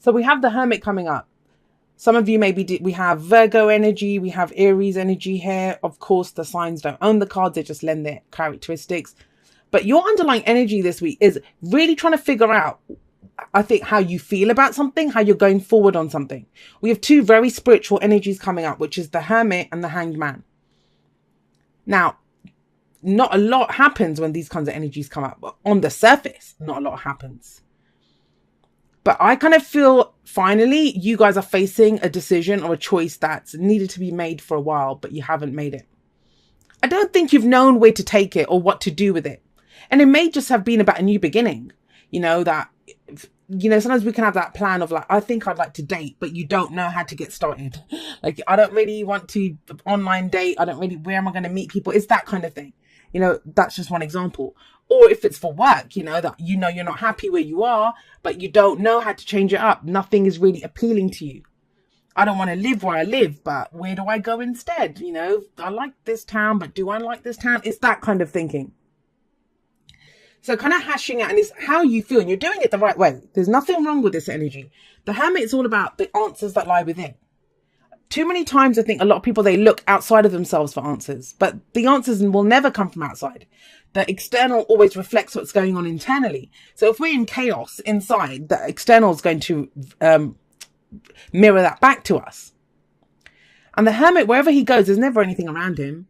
So we have the Hermit coming up. Some of you maybe we have Virgo energy, we have Aries energy here. Of course, the signs don't own the cards, they just lend their characteristics. But your underlying energy this week is really trying to figure out, I think, how you feel about something, how you're going forward on something. We have two very spiritual energies coming up, which is the Hermit and the Hanged Man. Now, not a lot happens when these kinds of energies come up. On the surface, not a lot happens. But I kind of feel finally you guys are facing a decision or a choice that's needed to be made for a while, but you haven't made it. I don't think you've known where to take it or what to do with it. And it may just have been about a new beginning. You know, that, you know, sometimes we can have that plan of like, I think I'd like to date, but you don't know how to get started. Like, I don't really want to online date. I don't really, where am I going to meet people? It's that kind of thing. You know, that's just one example. Or if it's for work, you know, that, you know, you're not happy where you are, but you don't know how to change it up. Nothing is really appealing to you. I don't want to live where I live, but where do I go instead? You know, I like this town, but do I like this town? It's that kind of thinking. So kind of hashing out, and it's how you feel, and you're doing it the right way. There's nothing wrong with this energy. The Hermit is all about the answers that lie within. Too many times, I think a lot of people, they look outside of themselves for answers, but the answers will never come from outside. The external always reflects what's going on internally. So if we're in chaos inside, the external is going to mirror that back to us. And the Hermit, wherever he goes, there's never anything around him.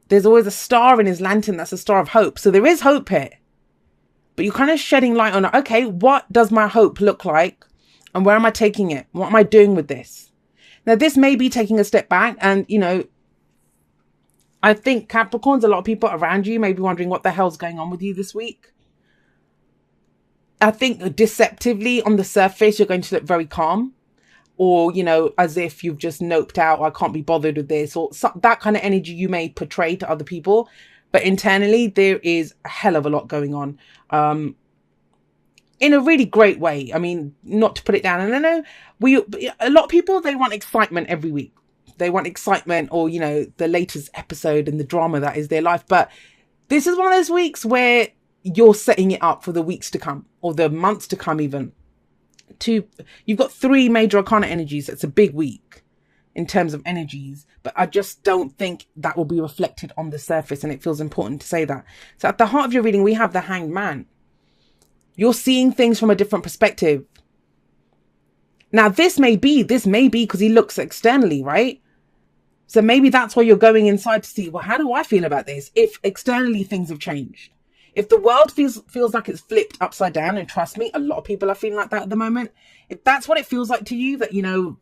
There's always a star in his lantern. That's a star of hope. So there is hope here. But you're kind of shedding light on, okay, what does my hope look like? And where am I taking it? What am I doing with this? Now, this may be taking a step back. And, you know, I think Capricorns, a lot of people around you may be wondering what the hell's going on with you this week. I think deceptively on the surface, you're going to look very calm. Or, you know, as if you've just noped out, I can't be bothered with this, or that kind of energy you may portray to other people. But internally, there is a hell of a lot going on in a really great way. I mean, not to put it down. And I know a lot of people, they want excitement every week. They want excitement, or, you know, the latest episode and the drama that is their life. But this is one of those weeks where you're setting it up for the weeks to come, or the months to come even. You've got 3 major arcana energies. It's a big week in terms of energies, but I just don't think that will be reflected on the surface, and it feels important to say that. So at the heart of your reading, we have the Hanged Man. You're seeing things from a different perspective. Now, this may be because he looks externally, right? So maybe that's why you're going inside to see, well, how do I feel about this? If externally things have changed. If the world feels like it's flipped upside down, and trust me, a lot of people are feeling like that at the moment. If that's what it feels like to you, that, you know,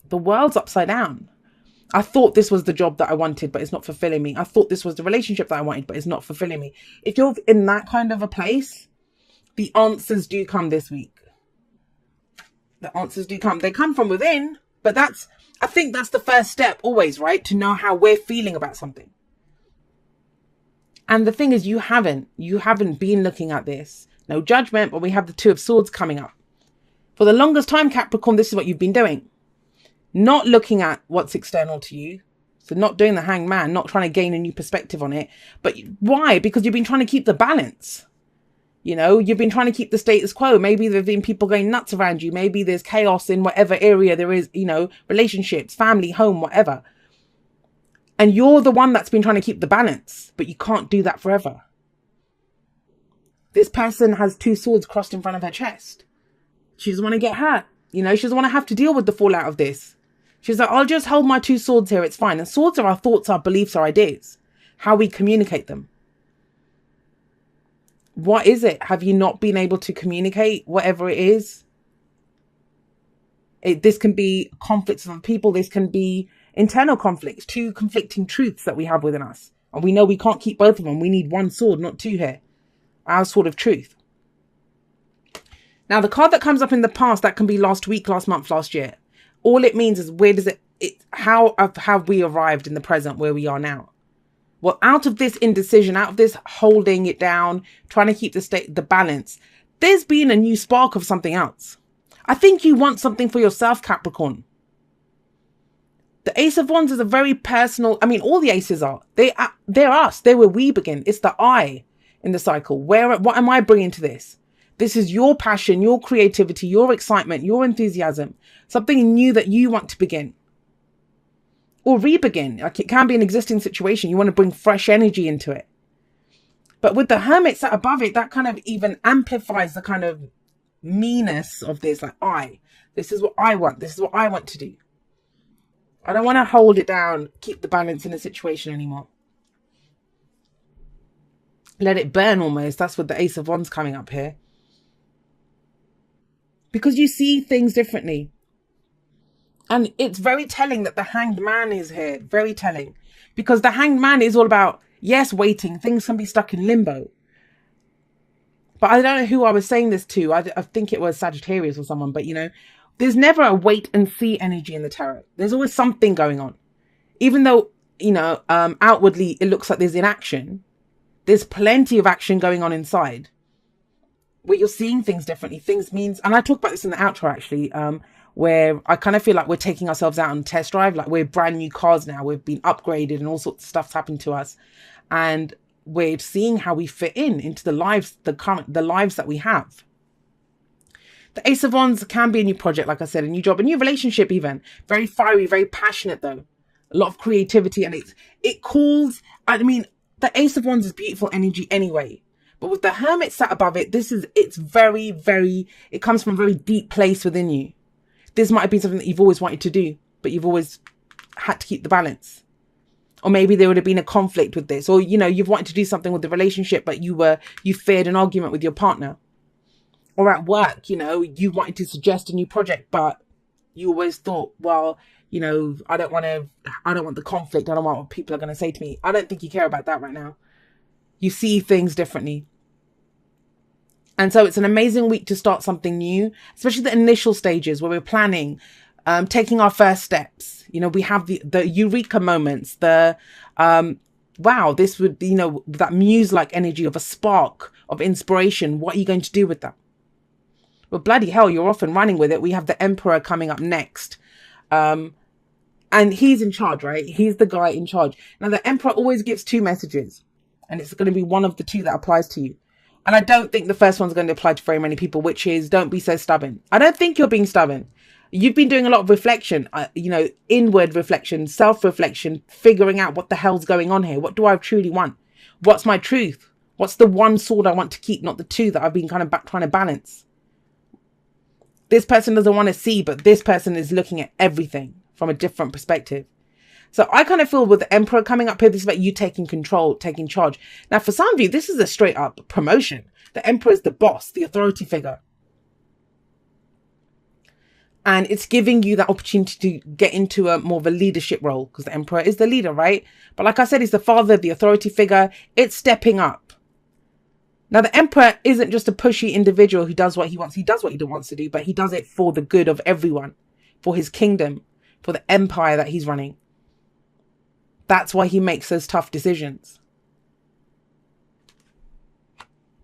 the world's upside down. I thought this was the job that I wanted, but it's not fulfilling me. I thought this was the relationship that I wanted, but it's not fulfilling me. If you're in that kind of a place, the answers do come this week. The answers do come. They come from within, but I think that's the first step always, right? To know how we're feeling about something. And the thing is, you haven't been looking at this. No judgment, but we have the 2 of Swords coming up. For the longest time, Capricorn, this is what you've been doing. Not looking at what's external to you. So not doing the Hanged Man, not trying to gain a new perspective on it. But why? Because you've been trying to keep the balance. You know, you've been trying to keep the status quo. Maybe there have been people going nuts around you. Maybe there's chaos in whatever area there is, you know, relationships, family, home, whatever. And you're the one that's been trying to keep the balance, but you can't do that forever. This person has 2 swords crossed in front of her chest. She doesn't want to get hurt. You know, she doesn't want to have to deal with the fallout of this. She's like, I'll just hold my 2 swords here. It's fine. And swords are our thoughts, our beliefs, our ideas, how we communicate them. What is it? Have you not been able to communicate whatever it is? This can be conflicts with people. This can be internal conflicts, 2 conflicting truths that we have within us. And we know we can't keep both of them. We need 1 sword, not 2 here. Our sword of truth. Now, the card that comes up in the past, that can be last week, last month, last year. All it means is, where does how have we arrived in the present where we are now? Well, out of this indecision, out of this holding it down, trying to keep the balance, there's been a new spark of something else. I think you want something for yourself, Capricorn. The Ace of Wands is a very personal, I mean, all the aces are. They're us. They're where we begin. It's the I in the cycle. What am I bringing to this? This is your passion, your creativity, your excitement, your enthusiasm, something new that you want to begin or re-begin. Like, it can be an existing situation. You want to bring fresh energy into it. But with the Hermit sat above it, that kind of even amplifies the kind of meanness of this. Like, this is what I want. This is what I want to do. I don't want to hold it down, keep the balance in a situation anymore. Let it burn almost. That's what the Ace of Wands coming up here. Because you see things differently. And it's very telling that the Hanged Man is here. Very telling. Because the Hanged Man is all about, yes, waiting. Things can be stuck in limbo. But I don't know who I was saying this to. I think it was Sagittarius or someone. But, you know, there's never a wait and see energy in the tarot. There's always something going on. Even though, you know, outwardly it looks like there's inaction. There's plenty of action going on inside. Where you're seeing things differently. Things means, and I talk about this in the outro actually, where I kind of feel like we're taking ourselves out on a test drive. Like, we're brand new cars now. We've been upgraded and all sorts of stuff's happened to us. And we're seeing how we fit into the lives, the lives that we have. The Ace of Wands can be a new project, like I said, a new job, a new relationship even. Very fiery, very passionate though. A lot of creativity, and it calls, I mean, the Ace of Wands is beautiful energy anyway. But with the Hermit sat above it, it's very, very, it comes from a very deep place within you. This might have been something that you've always wanted to do, but you've always had to keep the balance. Or maybe there would have been a conflict with this. Or, you know, you've wanted to do something with the relationship, but you feared an argument with your partner. Or at work, you know, you wanted to suggest a new project, but you always thought, well, you know, I don't want the conflict. I don't want what people are going to say to me. I don't think you care about that right now. You see things differently. And so it's an amazing week to start something new, especially the initial stages where we're planning, taking our first steps. You know, we have the eureka moments, wow, this would, you know, that muse-like energy of a spark of inspiration. What are you going to do with that? Well, bloody hell, you're off and running with it. We have the Emperor coming up next. And he's in charge, right? He's the guy in charge. Now, the Emperor always gives two messages, and it's going to be one of the two that applies to you. And I don't think the first one's going to apply to very many people, which is, don't be so stubborn. I don't think you're being stubborn. You've been doing a lot of reflection, you know, inward reflection, self-reflection, figuring out what the hell's going on here. What do I truly want? What's my truth? What's the one sword I want to keep, not the two that I've been kind of trying to balance? This person doesn't want to see, but this person is looking at everything from a different perspective. So I kind of feel with the Emperor coming up here, this is about you taking control, taking charge. Now, for some of you, this is a straight up promotion. The Emperor is the boss, the authority figure. And it's giving you that opportunity to get into a more of a leadership role, because the Emperor is the leader, right? But like I said, he's the father, the authority figure. It's stepping up. Now, the Emperor isn't just a pushy individual who does what he wants. He does what he wants to do, but he does it for the good of everyone, for his kingdom, for the empire that he's running. That's why he makes those tough decisions.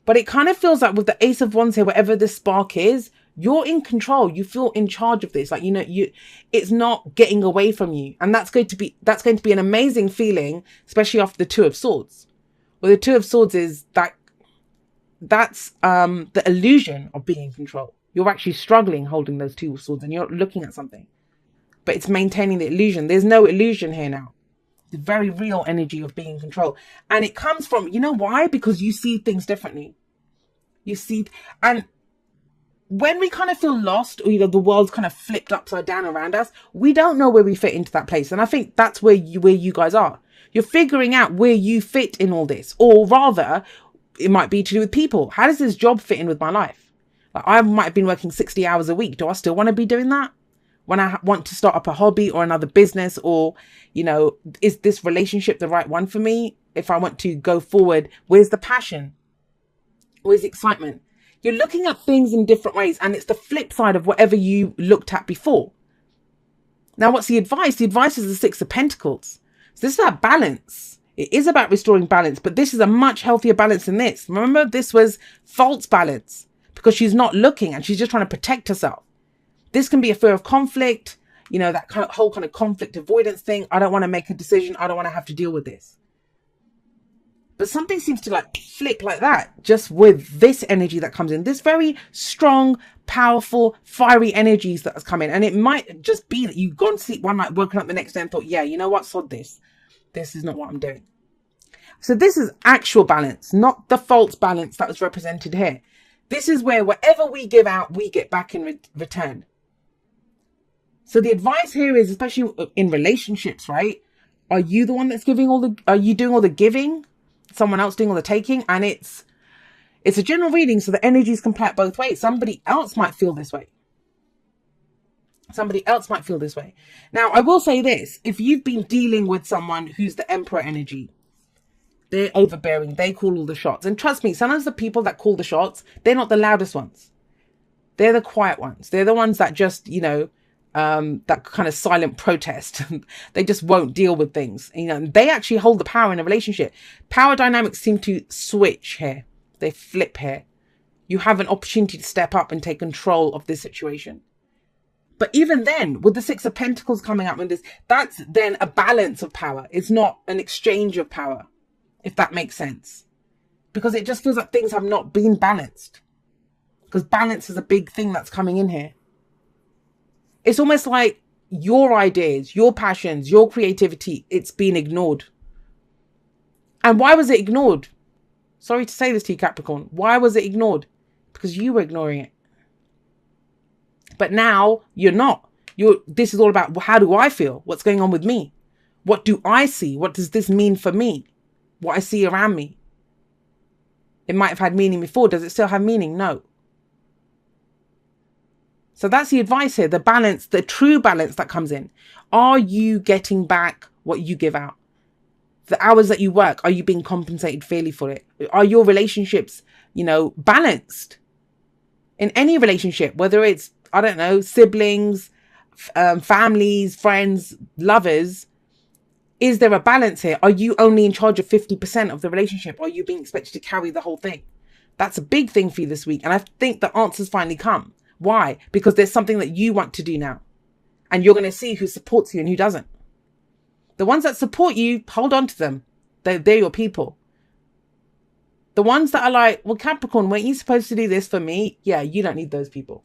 But it kind of feels like with the Ace of Wands here, wherever this spark is, you're in control. You feel in charge of this. Like, you know, it's not getting away from you. And that's going to be an amazing feeling, especially after the Two of Swords. Well, the Two of Swords is that's the illusion of being in control. You're actually struggling holding those two swords and you're looking at something, but it's maintaining the illusion. There's no illusion here now. The very real energy of being in control. And it comes from, you know why? Because you see things differently. You see, and when we kind of feel lost, or, you know, the world's kind of flipped upside down around us, we don't know where we fit into that place. And I think that's where you guys are. You're figuring out where you fit in all this, or rather, it might be to do with people. How does this job fit in with my life? Like, I might have been working 60 hours a week. Do I still want to be doing that? When I want to start up a hobby or another business, or, you know, is this relationship the right one for me? If I want to go forward, where's the passion? Where's the excitement? You're looking at things in different ways, and it's the flip side of whatever you looked at before. Now, what's the advice? The advice is the Six of Pentacles. So this is about balance. It is about restoring balance, but this is a much healthier balance than this. Remember, this was false balance because she's not looking and she's just trying to protect herself. This can be a fear of conflict, you know, that whole kind of conflict avoidance thing. I don't want to make a decision. I don't want to have to deal with this. But something seems to like flick like that just with this energy that comes in. This very strong, powerful, fiery energies that has come in. And it might just be that you've gone to sleep one night, woken up the next day and thought, yeah, you know what, sod this. This is not what I'm doing. So this is actual balance, not the false balance that was represented here. This is where whatever we give out, we get back in return. So the advice here is, especially in relationships, right? Are you the one that's giving are you doing all the giving? Someone else doing all the taking? And it's a general reading, so the energies can play out both ways. Somebody else might feel this way. Somebody else might feel this way. Now, I will say this. If you've been dealing with someone who's the Emperor energy, they're overbearing, they call all the shots. And trust me, sometimes the people that call the shots, they're not the loudest ones. They're the quiet ones. They're the ones that just, that kind of silent protest. They just won't deal with things. They actually hold the power in a relationship. Power dynamics seem to switch here. They flip here. You have an opportunity to step up and take control of this situation. But even then, with the Six of Pentacles coming up with this, that's then a balance of power. It's not an exchange of power, if that makes sense. Because it just feels like things have not been balanced. Because balance is a big thing that's coming in here. It's almost like your ideas, your passions, your creativity, it's been ignored. And why was it ignored? Sorry to say this to you, Capricorn. Why was it ignored? Because you were ignoring it. But now you're not. This is all about, how do I feel? What's going on with me? What do I see? What does this mean for me? What I see around me? It might have had meaning before. Does it still have meaning? No. So that's the advice here. The balance, the true balance that comes in. Are you getting back what you give out? The hours that you work, are you being compensated fairly for it? Are your relationships, balanced? In any relationship, whether it's, I don't know, siblings, families, friends, lovers, is there a balance here? Are you only in charge of 50% of the relationship? Or are you being expected to carry the whole thing? That's a big thing for you this week. And I think the answers finally come. Why? Because there's something that you want to do now. And you're going to see who supports you and who doesn't. The ones that support you, hold on to them. They're your people. The ones that are like, well, Capricorn, weren't you supposed to do this for me? Yeah, you don't need those people.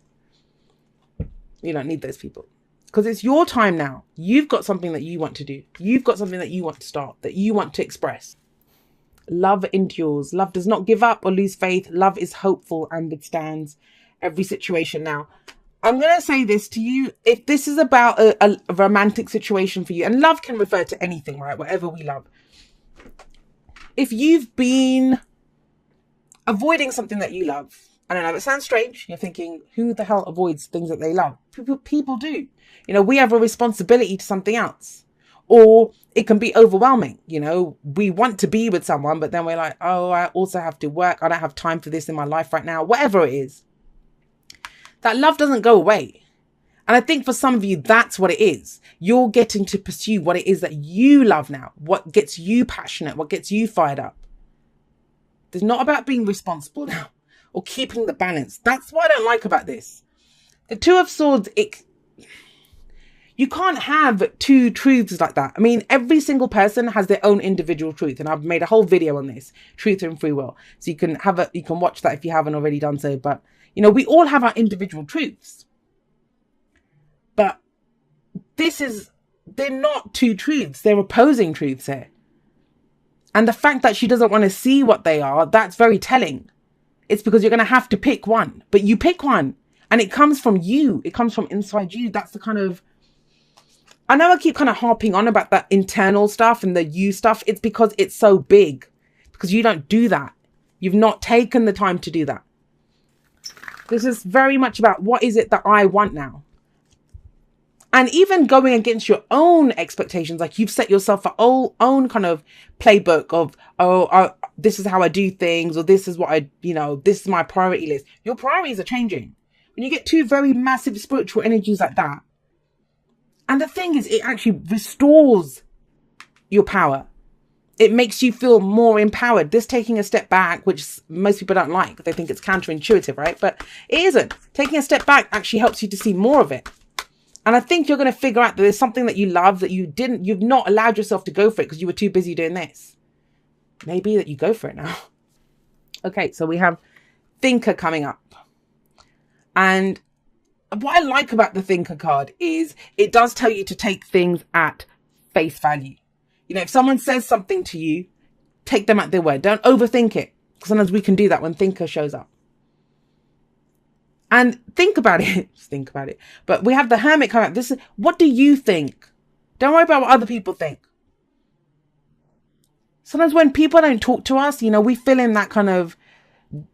You don't need those people. Because it's your time now. You've got something that you want to do. You've got something that you want to start, that you want to express. Love endures. Love does not give up or lose faith. Love is hopeful and withstands every situation. Now, I'm going to say this to you. If this is about a romantic situation for you, and love can refer to anything, right? Whatever we love. If you've been avoiding something that you love, I don't know, it sounds strange. You're thinking, who the hell avoids things that they love? People do. We have a responsibility to something else. Or it can be overwhelming. We want to be with someone, but then we're like, oh, I also have to work. I don't have time for this in my life right now. Whatever it is. That love doesn't go away. And I think for some of you, that's what it is. You're getting to pursue what it is that you love now. What gets you passionate, what gets you fired up. It's not about being responsible now or keeping the balance. That's what I don't like about this. The Two of Swords, you can't have two truths like that. I mean, every single person has their own individual truth. And I've made a whole video on this, truth and free will. So you can watch that if you haven't already done so. But we all have our individual truths. But they're not two truths. They're opposing truths here. And the fact that she doesn't want to see what they are, that's very telling. It's because you're going to have to pick one. But you pick one. And it comes from you. It comes from inside you. That's the kind of... I know I keep kind of harping on about that internal stuff and the you stuff. It's because it's so big. Because you don't do that. You've not taken the time to do that. This is very much about what is it that I want now. And even going against your own expectations, like you've set yourself an own kind of playbook of, this is how I do things, or this is what this is my priority list. Your priorities are changing. When you get two very massive spiritual energies like that. And the thing is, it actually restores your power. It makes you feel more empowered. This taking a step back, which most people don't like. They think it's counterintuitive, right? But it isn't. Taking a step back actually helps you to see more of it. And I think you're going to figure out that there's something that you love that you've not allowed yourself to go for it because you were too busy doing this. Maybe that you go for it now. Okay, so we have Thinker coming up. And what I like about the Thinker card is it does tell you to take things at face value. You know, if someone says something to you, take them at their word. Don't overthink it. Sometimes we can do that when Thinker shows up. And think about it. Just think about it. But we have the Hermit coming up. This is, what do you think? Don't worry about what other people think. Sometimes when people don't talk to us, you know, we fill in that kind of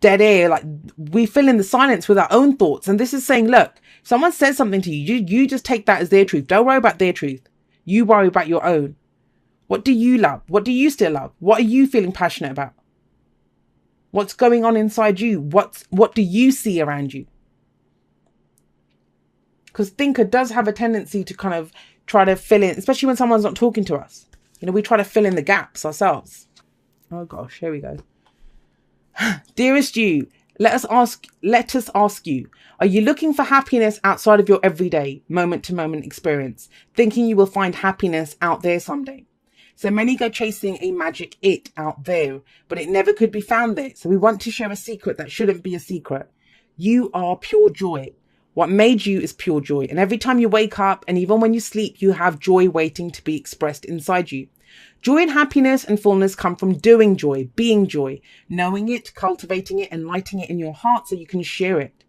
dead air. Like we fill in the silence with our own thoughts. And this is saying, look, if someone says something to you, you just take that as their truth. Don't worry about their truth. You worry about your own. What do you love? What do you still love? What are you feeling passionate about? What's going on inside you? What do you see around you? Because Thinker does have a tendency to kind of try to fill in, especially when someone's not talking to us. You know, we try to fill in the gaps ourselves. Oh gosh, here we go. Dearest you, let us ask you, are you looking for happiness outside of your everyday, moment-to-moment experience, thinking you will find happiness out there someday? So many go chasing a magic it out there, but it never could be found there. So we want to share a secret that shouldn't be a secret. You are pure joy. What made you is pure joy. And every time you wake up and even when you sleep, you have joy waiting to be expressed inside you. Joy and happiness and fullness come from doing joy, being joy, knowing it, cultivating it, and lighting it in your heart so you can share it.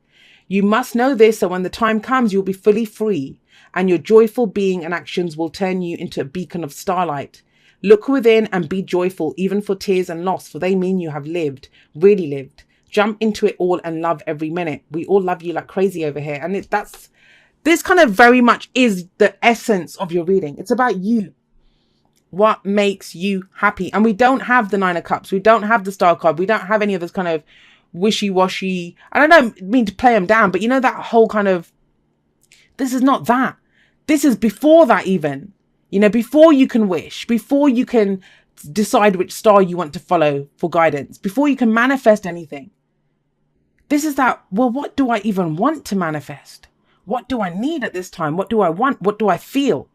You must know this so when the time comes, you'll be fully free and your joyful being and actions will turn you into a beacon of starlight. Look within and be joyful, even for tears and loss, for they mean you have lived, really lived. Jump into it all and love every minute. We all love you like crazy over here. And this kind of very much is the essence of your reading. It's about you. What makes you happy? And we don't have the Nine of Cups. We don't have the Star card. We don't have any of this kind of wishy-washy. And I don't mean to play them down, but you know, that whole kind of, this is not that. This is before that even. You know, before you can wish, before you can decide which star you want to follow for guidance, before you can manifest anything. This is that, well, what do I even want to manifest? What do I need at this time? What do I want? What do I feel?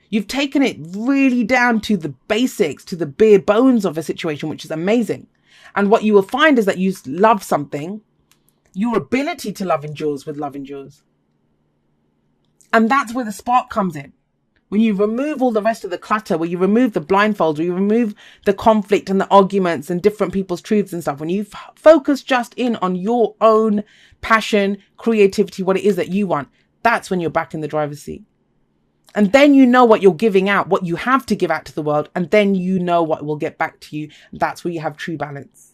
You've taken it really down to the basics, to the bare bones of a situation, which is amazing. And what you will find is that you love something. Your ability to love endures with love endures. And that's where the spark comes in. When you remove all the rest of the clutter, where you remove the blindfolds, where you remove the conflict and the arguments and different people's truths and stuff, when you focus just in on your own passion, creativity, what it is that you want, that's when you're back in the driver's seat. And then you know what you're giving out, what you have to give out to the world, and then you know what will get back to you. That's where you have true balance.